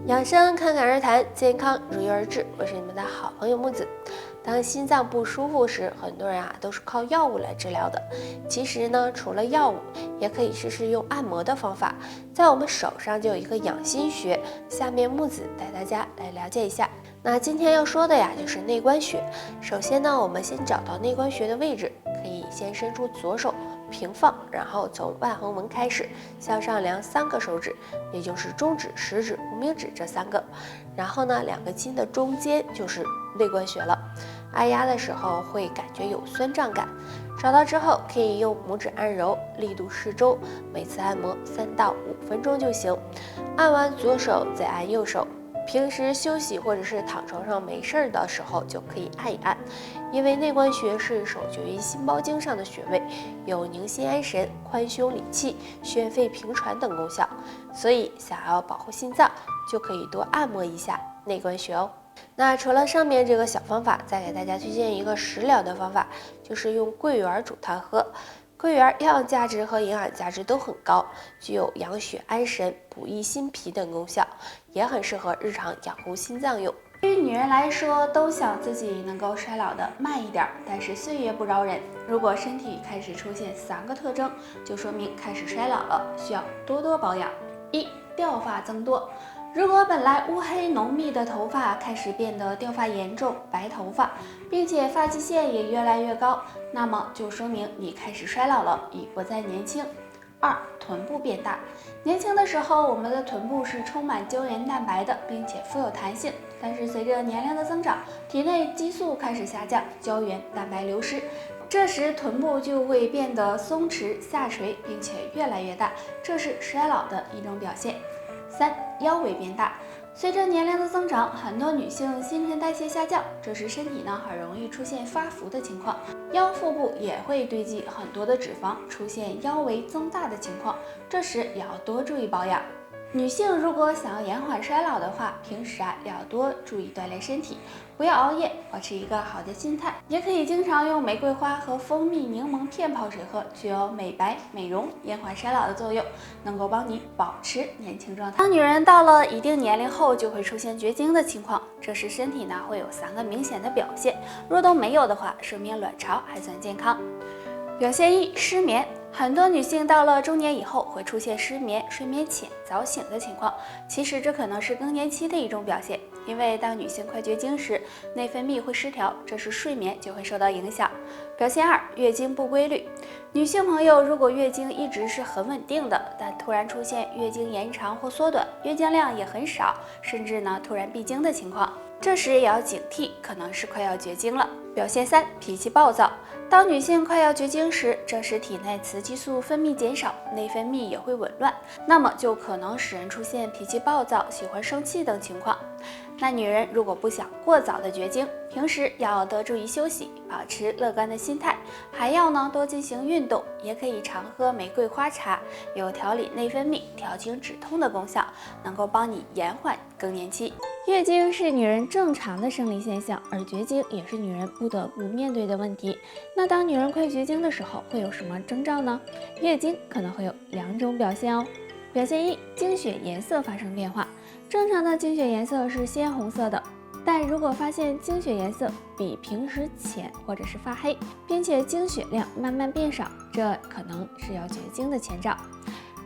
养生侃侃而谈，健康如约而至。我是你们的好朋友木子。当心脏不舒服时，很多人都是靠药物来治疗的。其实呢，除了药物，也可以试试用按摩的方法。在我们手上就有一个养心穴，下面木子带大家来了解一下。那今天要说的就是内关穴。首先呢，我们先找到内关穴的位置，可以先伸出左手平放，然后从腕横纹开始向上量3个手指，也就是中指、食指、无名指这3个。然后呢，2个筋的中间就是内关穴了。按压的时候会感觉有酸胀感，找到之后可以用拇指按揉，力度适中，每次按摩3到5分钟就行。按完左手再按右手。平时休息或者是躺床上没事的时候就可以按一按，因为内关穴是手厥于心包经上的穴位，有宁心安神、宽胸理气、宣肺平喘等功效，所以想要保护心脏，就可以多按摩一下内关穴哦。那除了上面这个小方法，再给大家推荐一个食疗的方法，就是用桂圆煮汤喝。桂圆营养价值和营养价值都很高，具有养血安神、补益心脾等功效，也很适合日常养护心脏用。对于女人来说，都想自己能够衰老的慢一点，但是岁月不饶人。如果身体开始出现3个特征，就说明开始衰老了，需要多多保养。1. 掉发增多。如果本来乌黑浓密的头发开始变得掉发严重、白头发，并且发际线也越来越高，那么就说明你开始衰老了，已不再年轻。2. 臀部变大。年轻的时候，我们的臀部是充满胶原蛋白的，并且富有弹性。但是随着年龄的增长，体内激素开始下降，胶原蛋白流失，这时臀部就会变得松弛下垂，并且越来越大，这是衰老的一种表现。3. 腰围变大。随着年龄的增长，很多女性新陈代谢下降，这时身体很容易出现发福的情况，腰腹部也会堆积很多的脂肪，出现腰围增大的情况，这时也要多注意保养。女性如果想要延缓衰老的话，平时要多注意锻炼身体，不要熬夜，保持一个好的心态，也可以经常用玫瑰花和蜂蜜柠檬片泡水喝，具有美白、美容、延缓衰老的作用，能够帮你保持年轻状态。当女人到了一定年龄后，就会出现绝经的情况，这时身体会有3个明显的表现，若都没有的话，说明卵巢还算健康。表现1：失眠。很多女性到了中年以后会出现失眠、睡眠浅、早醒的情况，其实这可能是更年期的一种表现，因为当女性快绝经时，内分泌会失调，这时睡眠就会受到影响。表现2：月经不规律。女性朋友如果月经一直是很稳定的，但突然出现月经延长或缩短，月经量也很少，甚至突然闭经的情况，这时也要警惕，可能是快要绝经了。表现3：脾气暴躁。当女性快要绝经时，这时体内雌激素分泌减少，内分泌也会紊乱，那么就可能使人出现脾气暴躁、喜欢生气等情况。那女人如果不想过早的绝经，平时要多注意休息，保持乐观的心态，还要多进行运动，也可以常喝玫瑰花茶，有调理内分泌、调经止痛的功效，能够帮你延缓更年期。月经是女人正常的生理现象，而绝经也是女人不得不面对的问题。那当女人快绝经的时候，会有什么征兆呢？月经可能会有2种表现哦。表现1：经血颜色发生变化。正常的经血颜色是鲜红色的，但如果发现经血颜色比平时浅或者是发黑，并且经血量慢慢变少，这可能是要绝经的前兆。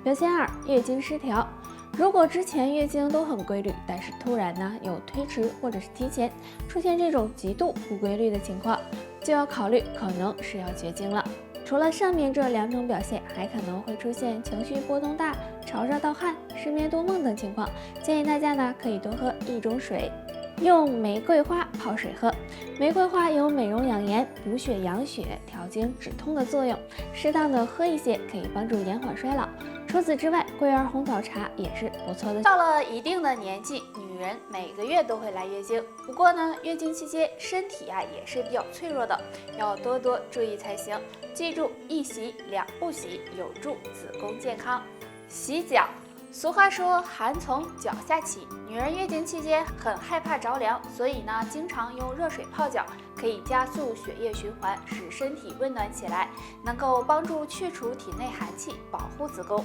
表现2：月经失调。如果之前月经都很规律，但是突然有推迟或者是提前，出现这种极度不规律的情况，就要考虑可能是要绝经了。除了上面这2种表现，还可能会出现情绪波动大、潮热盗汗、失眠多梦等情况，建议大家可以多喝1种水，用玫瑰花泡水喝。玫瑰花有美容养颜、补血养血、调经止痛的作用，适当的喝一些可以帮助延缓衰老。除此之外，桂圆红枣茶也是不错的。到了一定的年纪，女人每个月都会来月经，不过月经期间身体也是比较脆弱的，要多多注意才行。记住，1洗2不洗，有助子宫健康。洗脚。俗话说寒从脚下起，女人月经期间很害怕着凉，所以经常用热水泡脚，可以加速血液循环，使身体温暖起来，能够帮助去除体内寒气，保护子宫。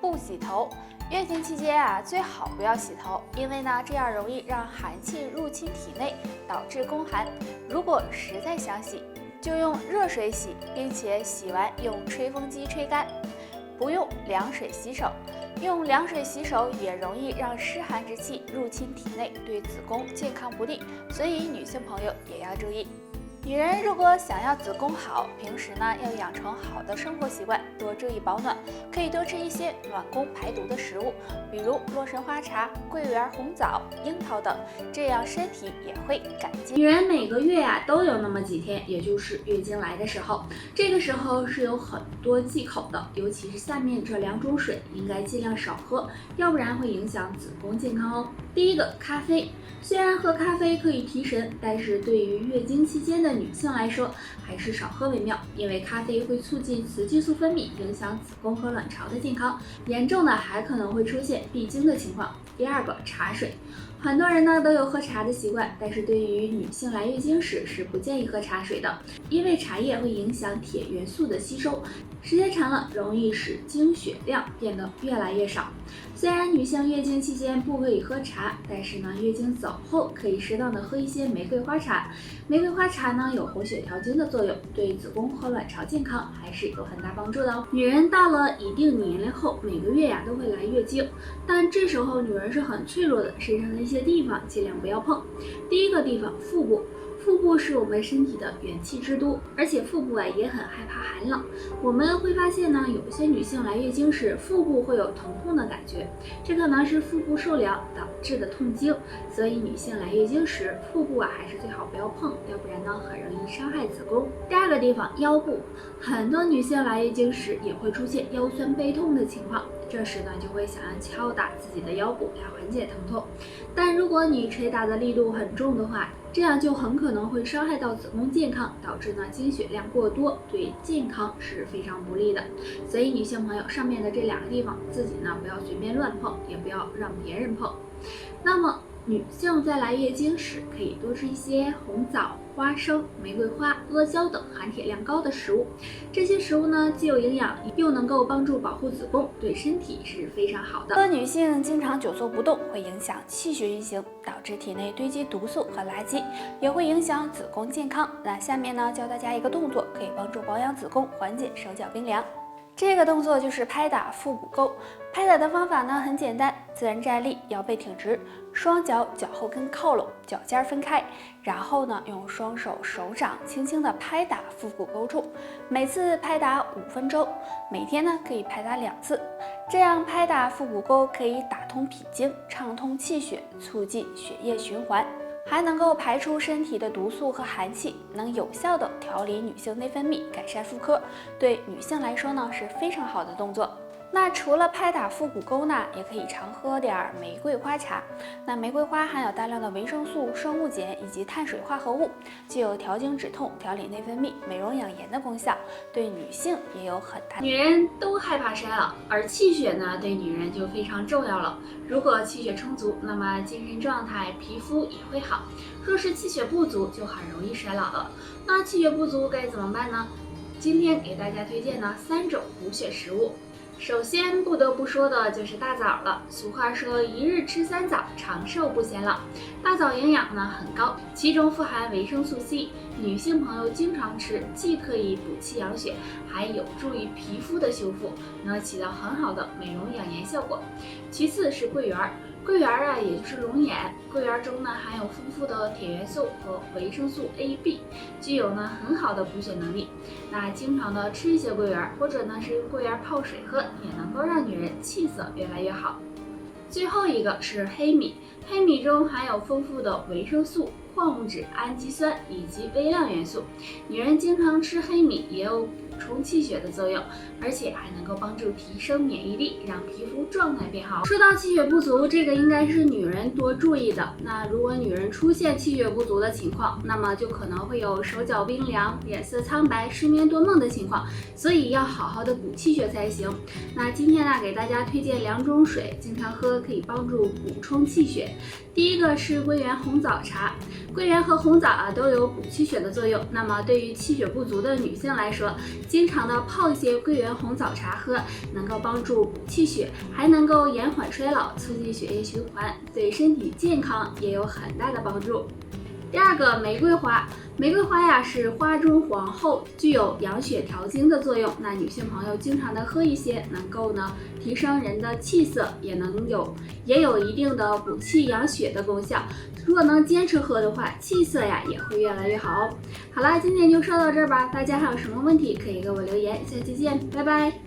不洗头。月经期间最好不要洗头，因为呢这样容易让寒气入侵体内，导致宫寒。如果实在想洗，就用热水洗，并且洗完用吹风机吹干，不用凉水洗手。用凉水洗手也容易让湿寒之气入侵体内，对子宫健康不利，所以女性朋友也要注意。女人如果想要子宫好，平时呢要养成好的生活习惯，多注意保暖，可以多吃一些暖宫排毒的食物，比如洛神花茶、桂圆、红枣、樱桃等，这样身体也会干净。女人每个月都有那么几天，也就是月经来的时候，这个时候是有很多忌口的，尤其是下面这2种水应该尽量少喝，要不然会影响子宫健康哦。第一个，咖啡。虽然喝咖啡可以提神，但是对于月经期间的女性来说，还是少喝为妙，因为咖啡会促进雌激素分泌，影响子宫和卵巢的健康，严重的还可能会出现闭经的情况。第二个，茶水。很多人呢都有喝茶的习惯，但是对于女性来月经时是不建议喝茶水的，因为茶叶会影响铁元素的吸收，时间长了容易使经血量变得越来越少。虽然女性月经期间不可以喝茶，但是呢月经走后可以适当的喝一些玫瑰花茶。玫瑰花茶呢有活血调经的作用，对子宫和卵巢健康还是有很大帮助的哦。女人到了一定年龄后，每个月都会来月经，但这时候女人是很脆弱的，身上的一些地方尽量不要碰。第一个地方，腹部。腹部是我们身体的元气之都，而且腹部也很害怕寒冷。我们会发现呢，有一些女性来月经时，腹部会有疼痛的感觉，这可能是腹部受凉导致的痛经。所以女性来月经时，腹部还是最好不要碰，要不然呢，很容易伤害子宫。第二个地方，腰部，很多女性来月经时也会出现腰酸背痛的情况。这时呢，就会想要敲打自己的腰部来缓解疼痛，但如果你捶打的力度很重的话，这样就很可能会伤害到子宫健康，导致呢经血量过多，对健康是非常不利的。所以女性朋友上面的这2个地方，自己呢不要随便乱碰，也不要让别人碰。那么女性在来月经时，可以多吃一些红枣、花生、玫瑰花、阿胶等含铁量高的食物。这些食物呢，既有营养，又能够帮助保护子宫，对身体是非常好的。女性经常久坐不动，会影响气血运行，导致体内堆积毒素和垃圾，也会影响子宫健康。那下面呢，教大家一个动作，可以帮助保养子宫，缓解手脚冰凉。这个动作就是拍打腹股沟。拍打的方法呢很简单，自然站立，腰背挺直，双脚脚后跟靠拢，脚尖分开，然后呢用双手手掌轻轻的拍打腹股沟处，每次拍打5分钟，每天呢可以拍打2次。这样拍打腹股沟可以打通脾经，畅通气血，促进血液循环，还能够排出身体的毒素和寒气，能有效的调理女性内分泌，改善妇科，对女性来说呢是非常好的动作。那除了拍打腹股沟呢，也可以常喝点玫瑰花茶。那玫瑰花含有大量的维生素、生物碱以及碳水化合物，具有调经止痛、调理内分泌、美容养颜的功效，对女性也有很大。女人都害怕衰老，而气血呢对女人就非常重要了。如果气血充足，那么精神状态、皮肤也会好。若是气血不足，就很容易衰老了。那气血不足该怎么办呢？今天给大家推荐呢3种补血食物。首先不得不说的就是大枣了。俗话说一日吃3枣，长寿不显老。大枣营养呢很高，其中富含维生素 C， 女性朋友经常吃，既可以补气养血，还有助于皮肤的修复，能起到很好的美容养颜效果。其次是桂圆。桂圆也就是龙眼，桂圆中呢含有丰富的铁元素和维生素 A、B， 具有呢很好的补血能力。那经常的吃一些桂圆，或者呢是用桂圆泡水喝，也能够让女人气色越来越好。最后一个是黑米，黑米中含有丰富的维生素、矿物质、氨基酸以及微量元素。女人经常吃黑米也有补充气血的作用，而且还能够帮助提升免疫力，让皮肤状态变好。说到气血不足，这个应该是女人多注意的。那如果女人出现气血不足的情况，那么就可能会有手脚冰凉、脸色苍白、失眠多梦的情况，所以要好好的补气血才行。那今天呢，给大家推荐2种水，经常喝可以帮助补充气血。第一个是桂圆红枣茶。桂圆和红枣都有补气血的作用。那么对于气血不足的女性来说，经常的泡一些桂圆红枣茶喝，能够帮助补气血，还能够延缓衰老，促进血液循环，对身体健康也有很大的帮助。第二个，玫瑰花。玫瑰花呀是花中皇后，具有养血调经的作用。那女性朋友经常的喝一些，能够呢提升人的气色，也有一定的补气养血的功效。如果能坚持喝的话，气色呀也会越来越好哦。好啦，今天就说到这儿吧，大家还有什么问题可以给我留言，下期见，拜拜。